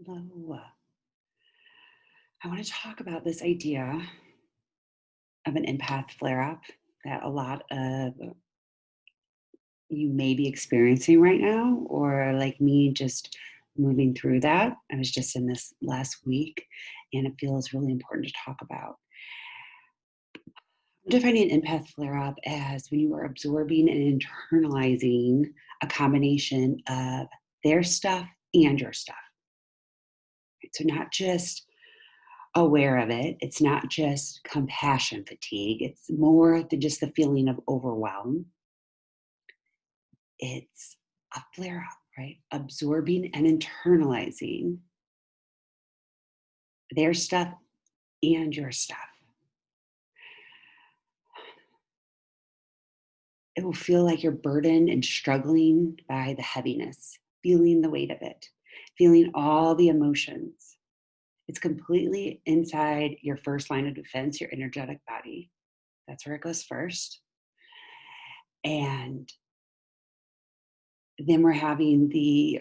Hello. I want to talk about this idea of an empath flare up that a lot of you may be experiencing right now, or like me, just moving through that. I was just in this last week, and it feels really important to talk about. I'm defining an empath flare up as when you are absorbing and internalizing a combination of their stuff and your stuff. Right? So, not just aware of it. It's not just compassion fatigue. It's more than just the feeling of overwhelm. It's a flare up, right? Absorbing and internalizing their stuff and your stuff. It will feel like you're burdened and struggling by the heaviness, feeling the weight of it, feeling all the emotions. It's completely inside your first line of defense, your energetic body. That's where it goes first. And then we're having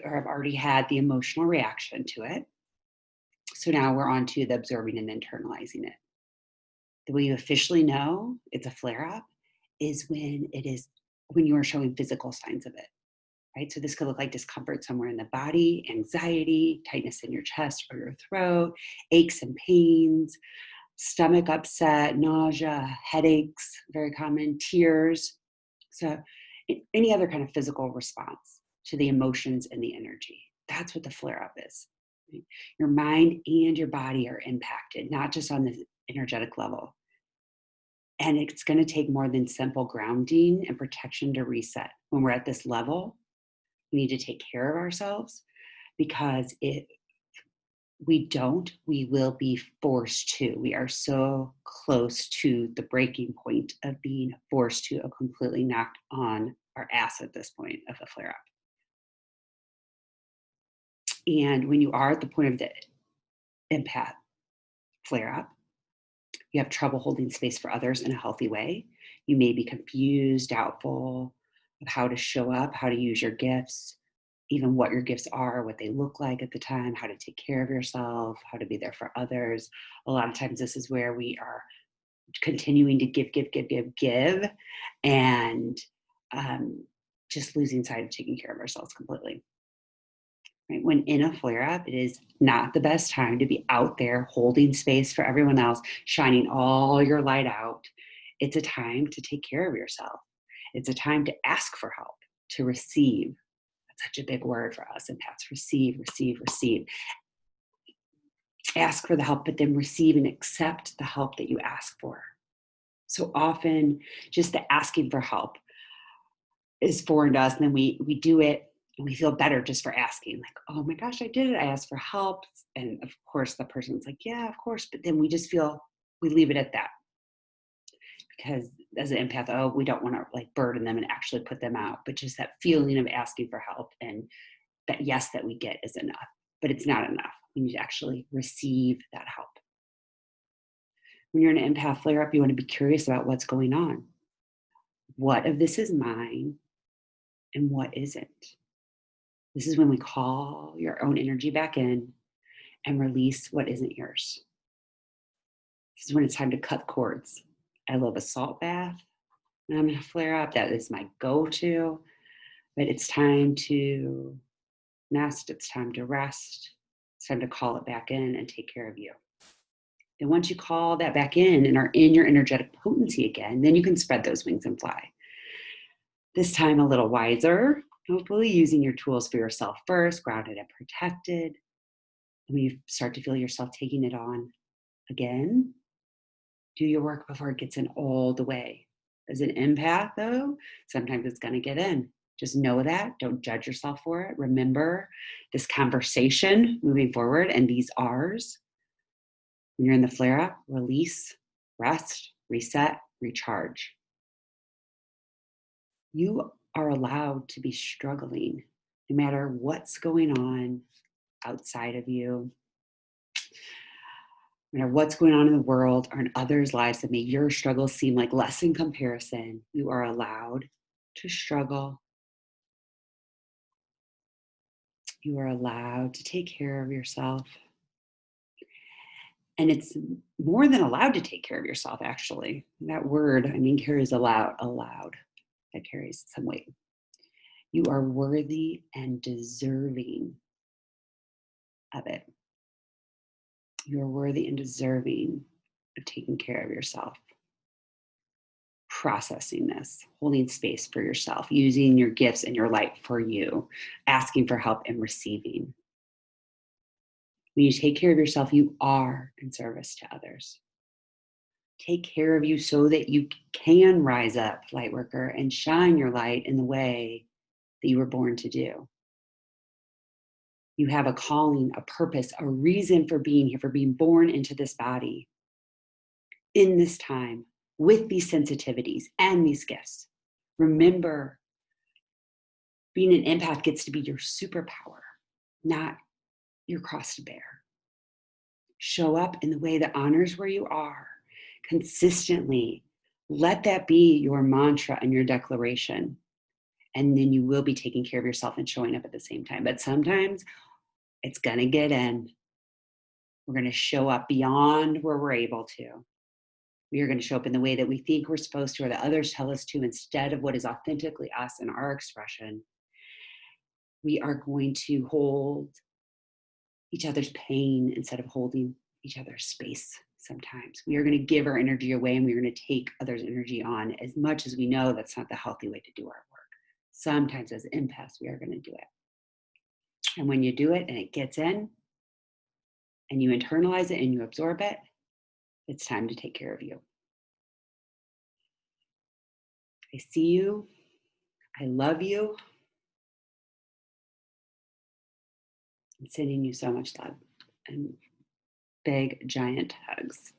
or have already had the emotional reaction to it. So now we're on to the absorbing and internalizing it. The way you officially know it's a flare up is when you are showing physical signs of it, right? So this could look like discomfort somewhere in the body, anxiety, tightness in your chest or your throat, aches and pains, stomach upset, nausea, headaches, very common, tears. So any other kind of physical response to the emotions and the energy. That's what the flare up is. Right? Your mind and your body are impacted, not just on the energetic level. And it's going to take more than simple grounding and protection to reset. When we're at this level, we need to take care of ourselves because if we don't, we will be forced to. We are so close to the breaking point of being forced to completely knocked on our ass at this point of the flare up. And when you are at the point of the empath flare up, you have trouble holding space for others in a healthy way. You may be confused, doubtful of how to show up, how to use your gifts, even what your gifts are, what they look like at the time, how to take care of yourself, how to be there for others. A lot of times, this is where we are continuing to give, and just losing sight of taking care of ourselves completely. Right? When in a flare up, it is not the best time to be out there holding space for everyone else, shining all your light out. It's a time to take care of yourself. It's a time to ask for help, to receive. That's such a big word for us empaths. Receive, receive, receive. Ask for the help, but then receive and accept the help that you ask for. So often, just the asking for help is foreign to us, and then we do it and we feel better just for asking, like, oh my gosh, I did it, I asked for help. And of course the person's like, yeah, of course, but then we just feel we leave it at that, because as an empath, oh, we don't want to like burden them and actually put them out, but just that feeling of asking for help and that yes that we get is enough. But it's not enough. We need to actually receive that help. When you're in an empath flare up, you want to be curious about what's going on. What of this is mine and what isn't? This is when we call your own energy back in and release what isn't yours. This is when it's time to cut cords. I love a salt bath when I'm in a flare up. That is my go to. But it's time to nest. It's time to rest. It's time to call it back in and take care of you. And once you call that back in and are in your energetic potency again, then you can spread those wings and fly. This time a little wiser, hopefully using your tools for yourself first, grounded and protected. When you start to feel yourself taking it on again, do your work before it gets in all the way. As an empath, though, sometimes it's going to get in. Just know that. Don't judge yourself for it. Remember this conversation moving forward and these R's. When you're in the flare up, release, rest, reset, recharge. You are allowed to be struggling no matter what's going on outside of you, no matter what's going on in the world or in others' lives that make your struggles seem like less in comparison. You are allowed to struggle. You are allowed to take care of yourself. And it's more than allowed to take care of yourself, actually. That word, carries allowed. That carries some weight. You are worthy and deserving of it. You're worthy and deserving of taking care of yourself. Processing this, holding space for yourself, using your gifts and your light for you, asking for help and receiving. When you take care of yourself, you are in service to others. Take care of you so that you can rise up, light worker, and shine your light in the way that you were born to do. You have a calling, a purpose, a reason for being here, for being born into this body in this time with these sensitivities and these gifts. Remember, being an empath gets to be your superpower, not your cross to bear. Show up in the way that honors where you are consistently. Let that be your mantra and your declaration. And then you will be taking care of yourself and showing up at the same time. But sometimes it's going to get in. We're going to show up beyond where we're able to. We are going to show up in the way that we think we're supposed to, or that others tell us to, instead of what is authentically us and our expression. We are going to hold each other's pain instead of holding each other's space sometimes. We are going to give our energy away, and we're going to take others' energy on, as much as we know that's not the healthy way to do our work. Sometimes as empaths, we are going to do it. And when you do it and it gets in and you internalize it and you absorb it, it's time to take care of you. I see you. I love you. I'm sending you so much love and big, giant hugs.